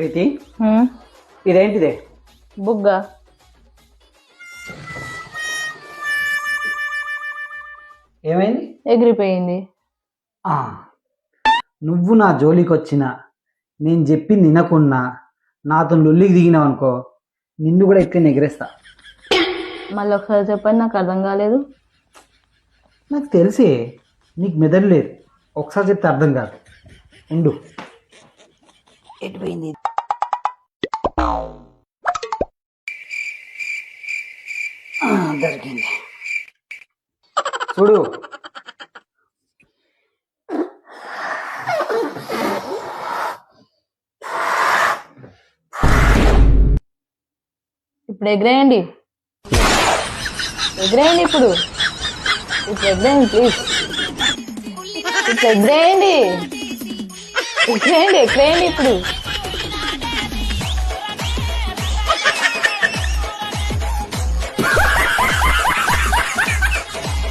ప్రీతి ఇదేంటిదే? బుగ్గ. ఏమైంది? ఎగిరిపోయింది. ఆ, నువ్వు నా జోలికి వచ్చినా నేను చెప్పింది వినకున్నా నాతో లొల్లికి దిగినావు అనుకో, నిన్ను కూడా ఎట్లా ఎగిరేస్తా. మళ్ళీ ఒకసారి చెప్పండి, నాకు అర్థం కాలేదు. నాకు తెలిసే నీకు మెదడు లేదు, ఒకసారి చెప్తే అర్థం కాదు. ఉండు. ఎటుపోయింది? దొరికింది. చూడు, ఇప్పుడు ఎగిరేయండి, ఎగిరేయండి. ఇప్పుడు ఎగిరేయండి ప్లీజ్. ఇప్పుడు ఎగిరేయండి, ఎగిరేయండి ఇప్పుడు.